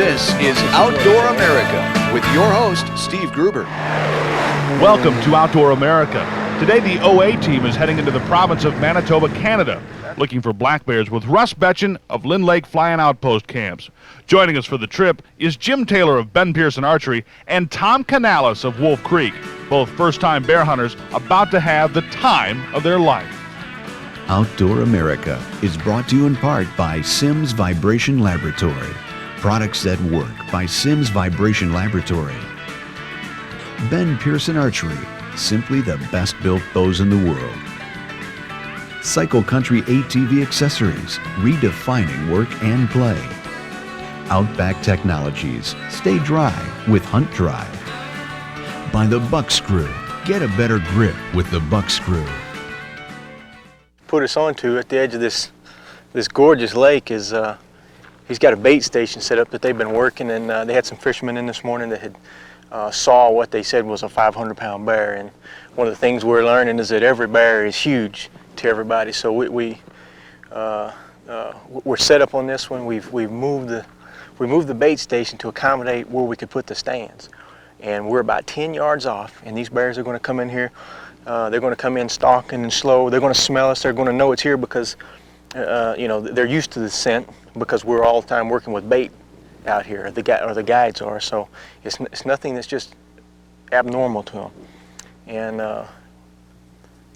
This is Outdoor America with your host, Steve Gruber. Welcome to Outdoor America. Today the OA team is heading into the province of Manitoba, Canada, looking for black bears with Russ Betchen of Lynn Lake Flying Outpost Camps. Joining us for the trip is Jim Taylor of Ben Pearson Archery and Tom Kanalis of Wolf Creek, both first-time bear hunters about to have the time of their life. Outdoor America is brought to you in part by Sims Vibration Laboratory. Products that work by Sims Vibration Laboratory. Ben Pearson Archery, simply the best built bows in the world. Cycle Country ATV Accessories, redefining work and play. Outback Technologies, stay dry with Hunt Dry. By the Buck Screw, get a better grip with the Buck Screw. Put us onto at the edge of this gorgeous lake is he's got a bait station set up that they've been working, and they had some fishermen in this morning that had saw what they said was a 500-pound bear. And one of the things we're learning is that every bear is huge to everybody. So we're set up on this one. We've moved the bait station to accommodate where we could put the stands, and we're about 10 yards off. And these bears are going to come in here. They're going to come in stalking and slow. They're going to smell us. They're going to know it's here because, they're used to the scent because we're all the time working with bait out here. The guides are. So it's nothing that's just abnormal to them. And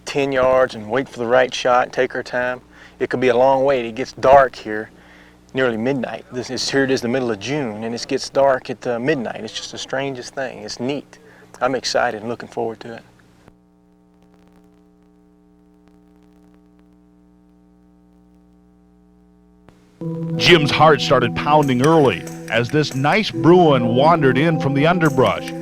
10 yards and wait for the right shot. Take our time. It could be a long wait. It gets dark here nearly midnight. Here it is, the middle of June, and it gets dark at midnight. It's just the strangest thing. It's neat. I'm excited and looking forward to it. Jim's heart started pounding early as this nice Bruin wandered in from the underbrush.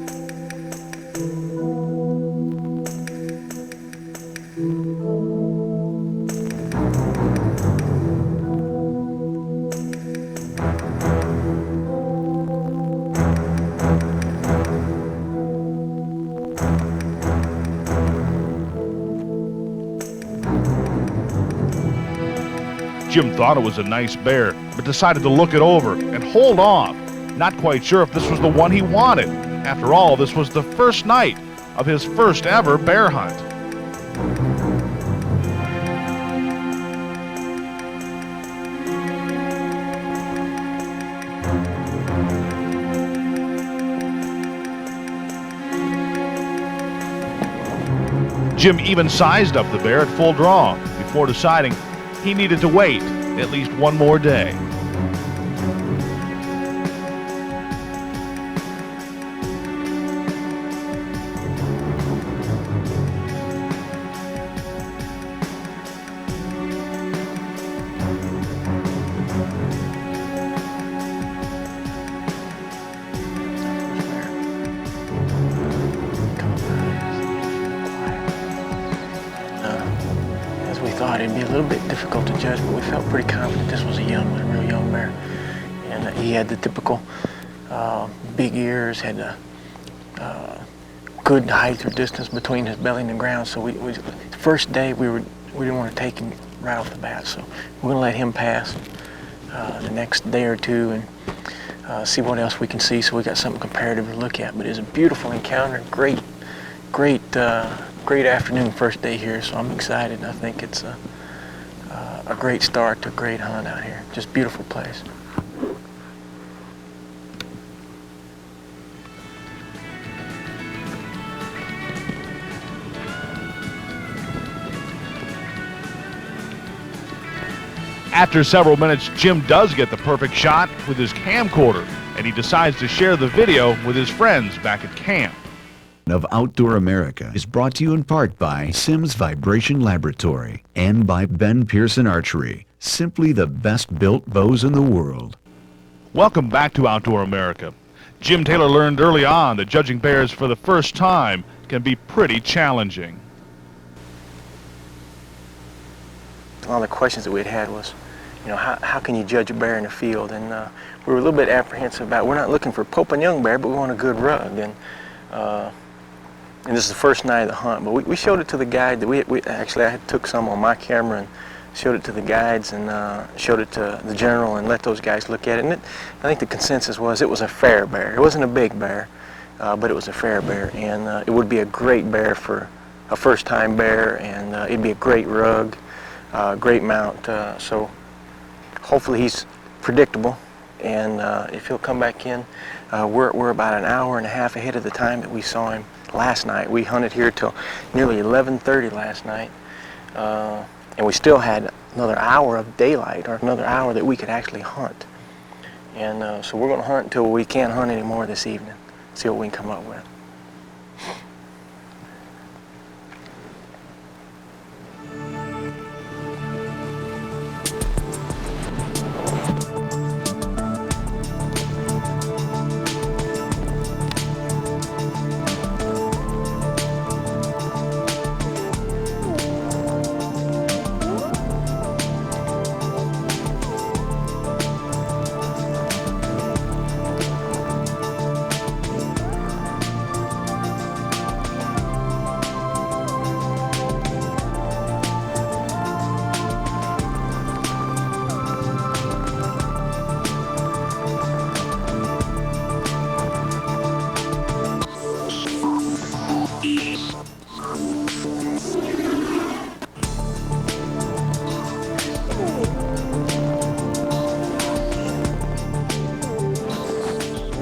Jim thought it was a nice bear, but decided to look it over and hold off, not quite sure if this was the one he wanted. After all, this was the first night of his first ever bear hunt. Jim even sized up the bear at full draw before deciding he needed to wait at least one more day. Thought it'd be a little bit difficult to judge, but we felt pretty confident this was a real young bear. And he had the typical big ears, had a good height or distance between his belly and the ground. So the first day we didn't want to take him right off the bat. So we're gonna let him pass the next day or two and see what else we can see. So we got something comparative to look at. But it's a beautiful encounter, great afternoon, first day here, so I'm excited. I think it's a great start to a great hunt out here. Just beautiful place. After several minutes, Jim does get the perfect shot with his camcorder, and he decides to share the video with his friends back at camp. Of Outdoor America is brought to you in part by Sims Vibration Laboratory and by Ben Pearson Archery, simply the best built bows in the world. Welcome back to Outdoor America. Jim Taylor learned early on that judging bears for the first time can be pretty challenging. One of the questions that we had was, how can you judge a bear in the field? And we were a little bit apprehensive about, we're not looking for Pope and Young bear, but we want a good rug. And this is the first night of the hunt, but we showed it to the guide. That I took some on my camera and showed it to the guides and showed it to the general and let those guys look at it. And I think the consensus was it was a fair bear. It wasn't a big bear, but it was a fair bear, and it would be a great bear for a first-time bear, and it'd be a great rug, great mount. So hopefully he's predictable, and if he'll come back in, we're about an hour and a half ahead of the time that we saw him last night. We hunted here till nearly 11:30 last night, and we still had another hour of daylight, or another hour that we could actually hunt. And so we're going to hunt until we can't hunt anymore this evening, see what we can come up with.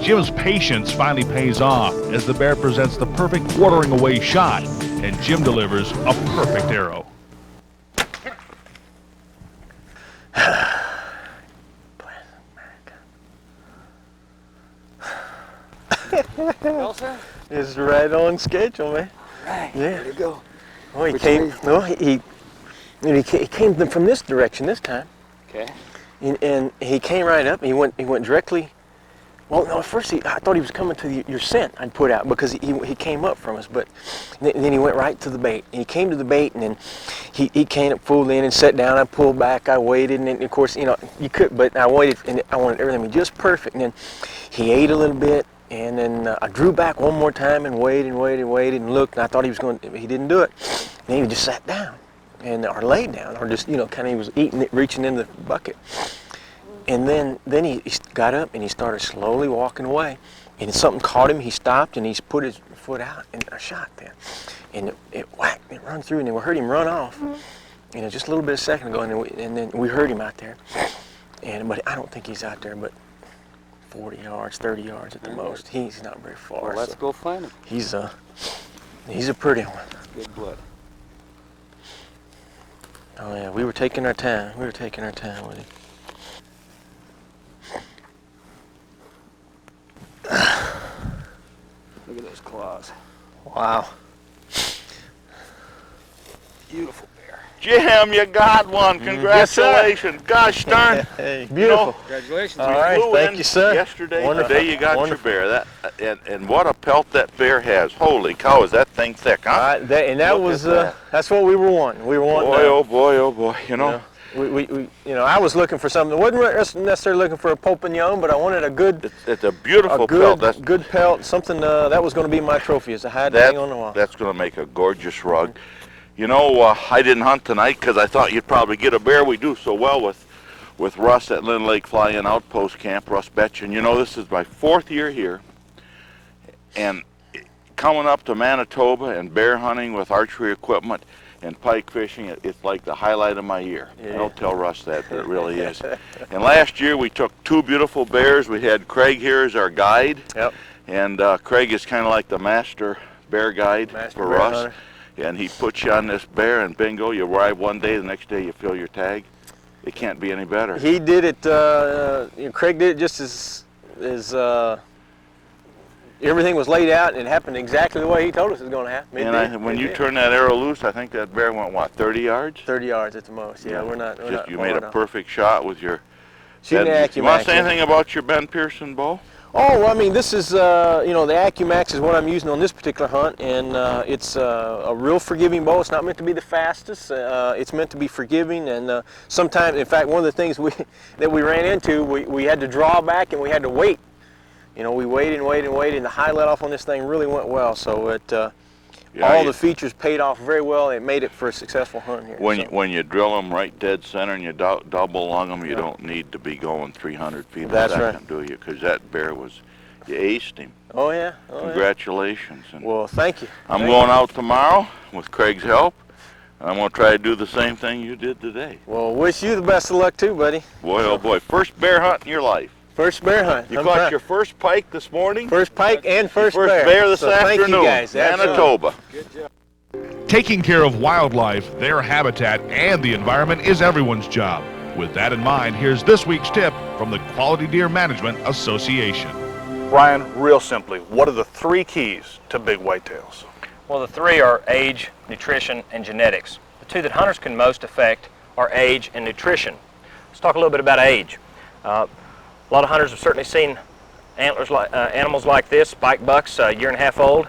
Jim's patience finally pays off as the bear presents the perfect quartering away shot, and Jim delivers a perfect arrow. It's right on schedule, man. Right. Yeah. There you go. Oh, he Which came. way? No, he came from this direction this time, Okay. and he came right up. And he went directly. Well, no, at first I thought he was coming to your scent I'd put out, because he came up from us, but then he went right to the bait. And he came to the bait, and then he came up full in and sat down. I pulled back, I waited, and then, of course, you could, but I waited, and I wanted everything to be just perfect. And then he ate a little bit, and then I drew back one more time and waited and looked, and I thought he was going. He didn't do it. And then he just sat down, or laid down, or just kind of he was eating it, reaching in the bucket. And then he got up and he started slowly walking away. And something caught him, he stopped, and he put his foot out, and I shot then. And it whacked, it run through, and then we heard him run off. Just a little bit a second ago, and then we heard him out there. But I don't think he's out there, but 40 yards, 30 yards at the most. He's not very far. Well, let's go find him. He's a pretty one. Good blood. Oh yeah, we were taking our time. We were taking our time with him. Look at those claws. Wow. Beautiful bear. Jim, you got one. Congratulations. Gosh darn. Hey, beautiful. Congratulations. All right, thank you, sir. Yesterday, Wonderful. today you got Wonderful. your bear. And what a pelt that bear has. Holy cow, is that thing thick, huh? That Look was at that. that's what we were wanting. We were wanting. Boy, oh boy, oh boy. We I was looking for something. I wasn't necessarily looking for a Popignon, but I wanted a good, it's a beautiful pelt. That's good pelt. Something that was going to be my trophy, as I had to hang on the wall. That's going to make a gorgeous rug. I didn't hunt tonight because I thought you'd probably get a bear. We do so well with Russ at Lynn Lake Fly-In Outpost Camp, Russ Betchen. This is my 4th year here, and coming up to Manitoba and bear hunting with archery equipment and pike fishing, it's like the highlight of my year. Yeah. I don't tell Russ that, but it really is. And last year we took 2 beautiful bears. We had Craig here as our guide. Yep. And Craig is kind of like the master bear guide for bear Russ. hunter. And he puts you on this bear, and bingo, you arrive one day, the next day you fill your tag. It can't be any better. He did it. Craig did it just as everything was laid out, and it happened exactly the way he told us it was going to happen. And when you turn that arrow loose, I think that bear went, 30 yards? 30 yards at the most. Yeah, we're not. You made a perfect shot with your... Shooting the You want to say AccuMax. anything about your Ben Pearson bow? Oh, well, I mean, this is, the AccuMax is what I'm using on this particular hunt, and it's a real forgiving bow. It's not meant to be the fastest. It's meant to be forgiving, and sometimes, in fact, one of the things that we ran into, we had to draw back and we had to wait. We waited and waited and waited, and the high let off on this thing really went well. So all the features paid off very well. It made it for a successful hunt here. When you drill them right dead center and you double lung them, you don't need to be going 300 feet a That's second, right. do you? Because that bear you aced him. Oh yeah. Oh, Congratulations. Yeah. And Well, thank you. I'm going out tomorrow with Craig's help, and I'm going to try to do the same thing you did today. Well, wish you the best of luck too, buddy. Boy, oh boy, first bear hunt in your life. First bear hunt. You caught your first pike this morning? First pike and first bear this so afternoon. Thank you guys. Manitoba. Taking care of wildlife, their habitat, and the environment is everyone's job. With that in mind, here's this week's tip from the Quality Deer Management Association. Brian, real simply, what are the 3 keys to big whitetails? Well, the 3 are age, nutrition, and genetics. The 2 that hunters can most affect are age and nutrition. Let's talk a little bit about age. A lot of hunters have certainly seen animals like this, spike bucks, a year and a half old.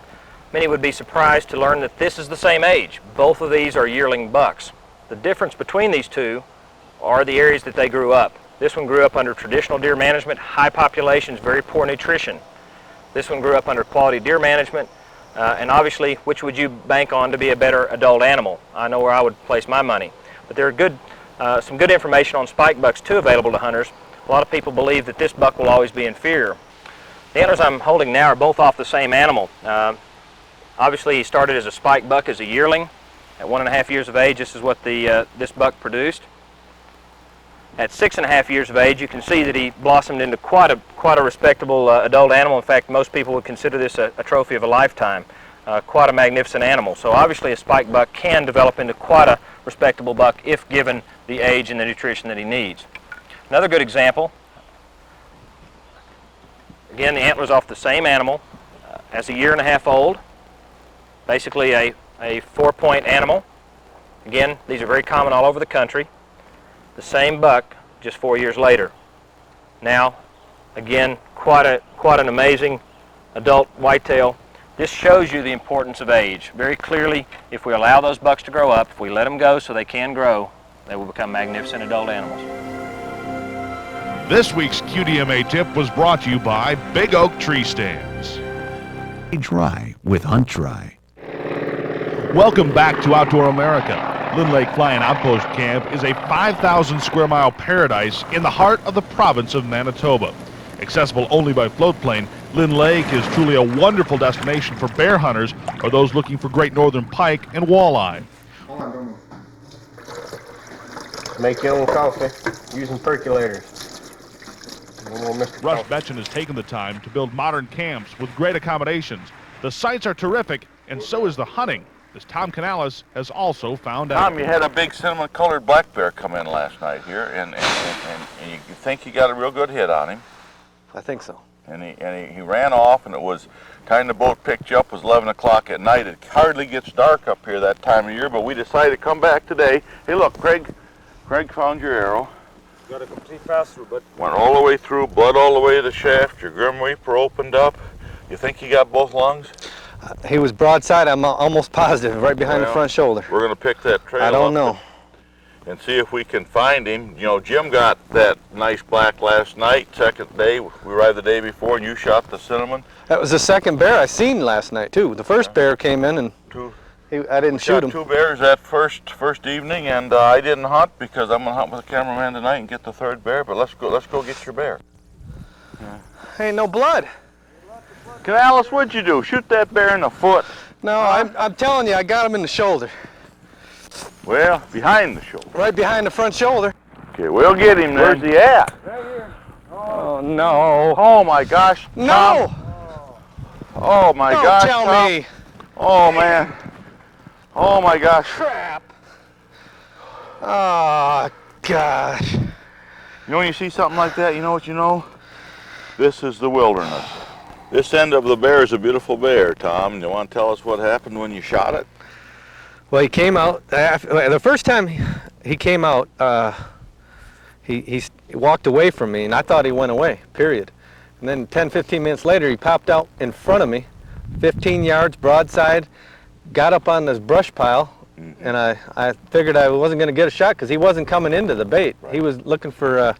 Many would be surprised to learn that this is the same age. Both of these are yearling bucks. The difference between these 2 are the areas that they grew up. This one grew up under traditional deer management, high populations, very poor nutrition. This one grew up under quality deer management, and obviously, which would you bank on to be a better adult animal? I know where I would place my money. But there are some good information on spike bucks too available to hunters. A lot of people believe that this buck will always be inferior. The antlers I'm holding now are both off the same animal. Obviously, he started as a spike buck as a yearling. At 1.5 years of age, this is what this buck produced. At 6.5 years of age, you can see that he blossomed into quite a respectable adult animal. In fact, most people would consider this a trophy of a lifetime. Quite a magnificent animal. So obviously, a spike buck can develop into quite a respectable buck if given the age and the nutrition that he needs. Another good example, again, the antlers off the same animal, as a year and a half old, basically a 4-point animal. Again, these are very common all over the country. The same buck just 4 years later. Now, again, quite an amazing adult whitetail. This shows you the importance of age. Very clearly, if we allow those bucks to grow up, if we let them go so they can grow, they will become magnificent adult animals. This week's QDMA tip was brought to you by Big Oak Tree Stands. Dry with Hunt Dry. Welcome back to Outdoor America. Lynn Lake Flying Outpost Camp is a 5,000 square mile paradise in the heart of the province of Manitoba. Accessible only by float plane, Lynn Lake is truly a wonderful destination for bear hunters or those looking for great northern pike and walleye. Make your own coffee using percolators. Russ Betchen has taken the time to build modern camps with great accommodations. The sites are terrific, and so is the hunting, as Tom Kanalis has also found out. Tom, you had a big cinnamon-colored black bear come in last night here, and you think you got a real good hit on him. I think so. And he ran off, and it was time the boat picked you up was 11 o'clock at night. It hardly gets dark up here that time of year, but we decided to come back today. Hey, look, Craig found your arrow. Got a complete pass-through, but Went all the way through, blood all the way to the shaft. Your Grim Reaper opened up. You think you got both lungs? he was broadside. I'm almost positive, right behind the front shoulder. We're going to pick that trail I don't up know. and see if we can find him. You know, Jim got that nice black last night. Second day, we arrived the day before, and you shot the cinnamon. That was the second bear I seen last night too. The first bear came in and I didn't shoot him. Shot 2 bears that first evening, and I didn't hunt because I'm gonna hunt with the cameraman tonight and get the 3rd bear. But let's go get your bear. Ain't no blood. Kanalis, what'd you do? Shoot that bear in the foot? No, I'm telling you, I got him in the shoulder. Well, behind the shoulder. Right behind the front shoulder. Okay, we'll get him then. Where's he at? Right here. Oh no. Oh my gosh. No. Tom. Oh my Don't gosh. tell Tom. me. Oh man. Oh my gosh. Crap. Oh gosh. You know when you see something like that, you know what you know? This is the wilderness. This end of the bear is a beautiful bear, Tom. You want to tell us what happened when you shot it? Well, he came out, the first time he came out, he walked away from me, and I thought he went away, period. And then 10, 15 minutes later, he popped out in front of me, 15 yards broadside, got up on this brush pile, and I figured I wasn't going to get a shot because he wasn't coming into the bait. Right. He was looking for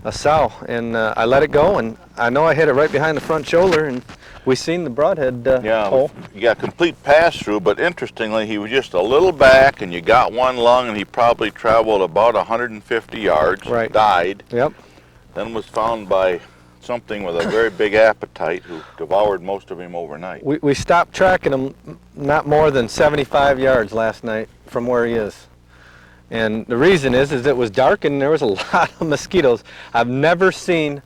a sow, and I let it go, and I know I hit it right behind the front shoulder, and we seen the broadhead hole. You got complete pass-through, but interestingly, he was just a little back, and you got one lung, and he probably traveled about 150 yards, Right. died, Yep. then was found by something with a very big appetite who devoured most of him overnight. We stopped tracking him not more than 75 yards last night from where he is. And the reason is it was dark and there was a lot of mosquitoes. I've never seen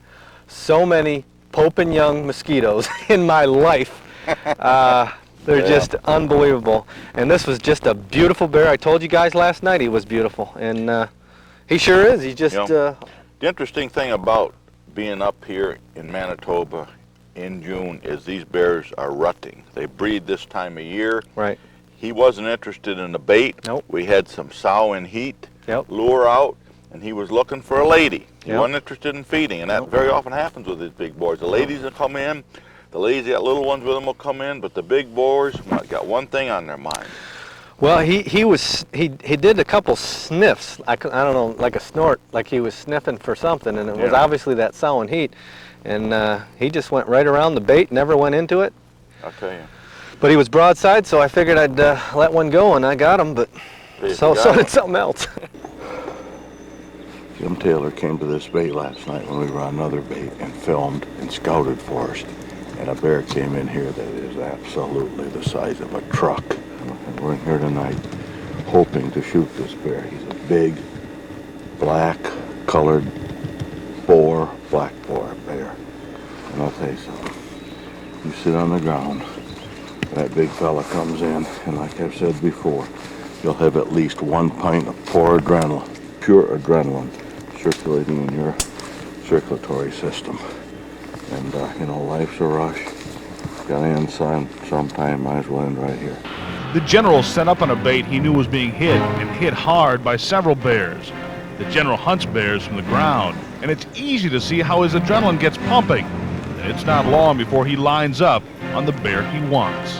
so many Pope and Young mosquitoes in my life. They're just unbelievable. And this was just a beautiful bear. I told you guys last night he was beautiful. And he sure is. He just... The interesting thing about being up here in Manitoba in June is these bears are rutting. They breed this time of year. Right. He wasn't interested in the bait. Nope. We had some sow in heat, Yep. lure out, and he was looking for a lady. He Yep. wasn't interested in feeding, and that very often happens with these big boys. The ladies will come in, the ladies that got little ones with them will come in, but the big boys got one thing on their mind. Well, he did a couple sniffs. I don't know, like a snort, like he was sniffing for something, and it was obviously that sow in heat. And he just went right around the bait, never went into it. I'll tell you. But he was broadside, so I figured I'd let one go, and I got him. But so did something else. Jim Taylor came to this bait last night when we were on another bait and filmed and scouted for us. And a bear came in here that is absolutely the size of a truck. And we're in here tonight hoping to shoot this bear. He's a big, black colored black boar bear. And I'll tell you something. You sit on the ground, that big fella comes in, and like I've said before, you'll have at least 1 pint of pure adrenaline circulating in your circulatory system. And life's a rush. Gotta end sometime, might as well end right here. The general set up on a bait he knew was being hit, and hit hard by several bears. The general hunts bears from the ground, and it's easy to see how his adrenaline gets pumping. And it's not long before he lines up on the bear he wants.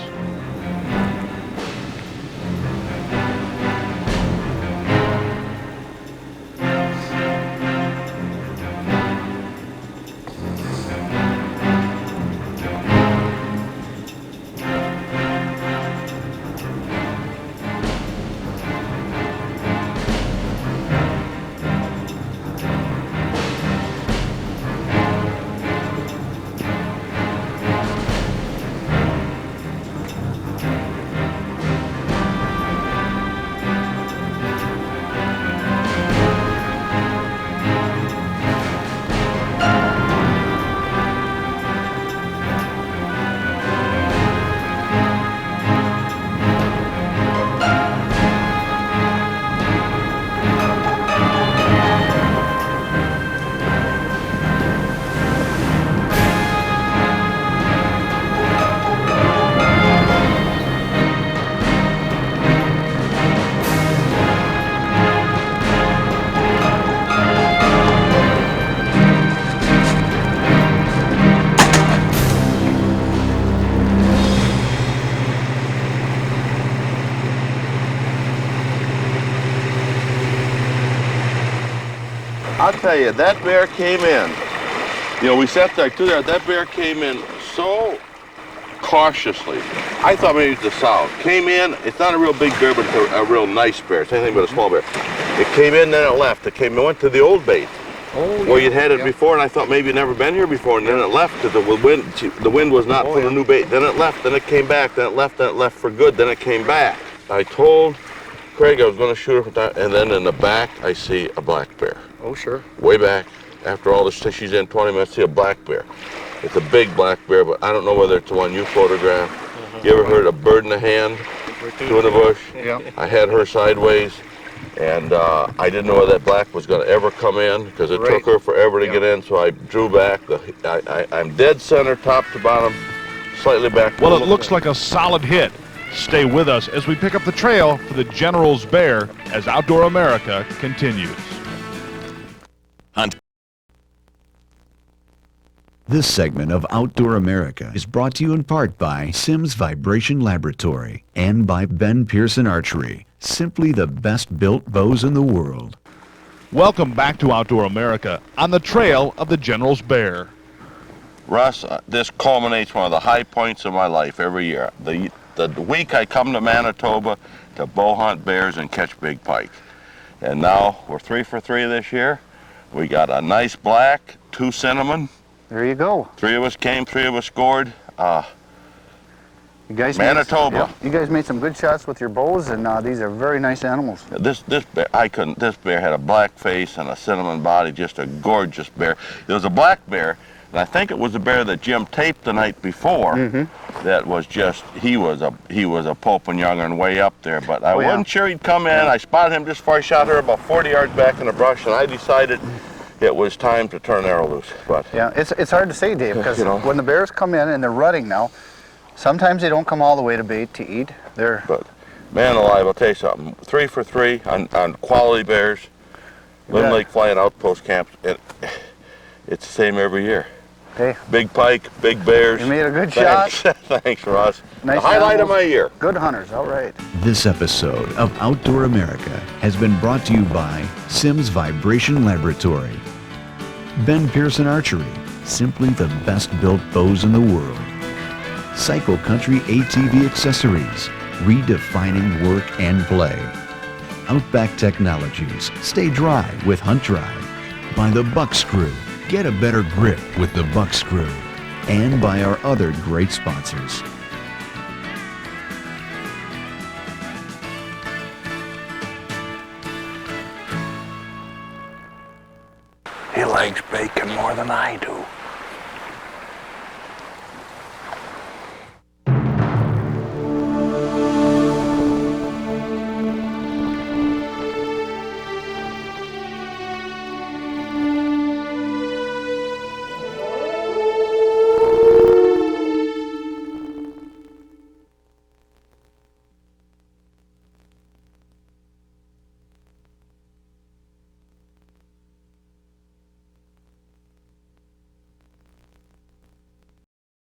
I'll tell you, that bear came in. We sat right through there. That bear came in so cautiously. I thought maybe it was the sow. Came in, it's not a real big bear, but it's a real nice bear. It's anything but a small bear. It came in, then it left. It went to the old bait. Where you'd had it before, and I thought maybe you'd never been here before, and then it left because the wind was not for the new bait. Then it left, then it came back, then it left for good, then it came back. I told Craig I was going to shoot her, and then in the back I see a black bear. Oh, sure. Way back, after all this, she's in 20 minutes, I see a black bear. It's a big black bear, but I don't know whether it's the one you photographed. You ever heard a bird in the hand, two in the bush? Yeah. I had her sideways, and I didn't know whether that black was going to ever come in because it took her forever to get in, so I drew back. I'm dead center, top to bottom, slightly back. Well, it looks like a solid hit. Stay with us as we pick up the trail for the General's bear as Outdoor America continues. This segment of Outdoor America is brought to you in part by Sims Vibration Laboratory and by Ben Pearson Archery, simply the best built bows in the world. Welcome back to Outdoor America on the trail of the General's bear. Russ, this culminates one of the high points of my life every year. The week I come to Manitoba to bow hunt bears and catch big pike. And now we're 3 for 3 this year. We got a nice black, 2 cinnamon. There you go. 3 of us came, 3 of us scored. You guys Manitoba. You guys made some good shots with your bows, and these are very nice animals. This bear, this bear had a black face and a cinnamon body, just a gorgeous bear. There was a black bear, and I think it was the bear that Jim taped the night before. That was just, he was a Pope and Younger and way up there, but I wasn't sure he'd come in. I spotted him just before I shot her about 40 yards back in the brush, and I decided it was time to turn arrow loose. But yeah, it's hard to say, Dave, because when the bears come in and they're rutting now, sometimes they don't come all the way to bait to eat. But man alive, I'll tell you something. 3 for 3 on quality bears. Lynn Lake Flying Outpost Camp. It's the same every year. Hey, big pike, big bears. You made a good shot. Thanks, Ross. Nice the highlight animals. of my year. Good hunters, all right. This episode of Outdoor America has been brought to you by Sims Vibration Laboratory, Ben Pearson Archery, simply the best built bows in the world, Cycle Country ATV Accessories, redefining work and play, Outback Technologies, stay dry with Hunt Dry, by the Buck Screw, get a better grip with the Buck Screw, and by our other great sponsors. He likes bacon more than I do.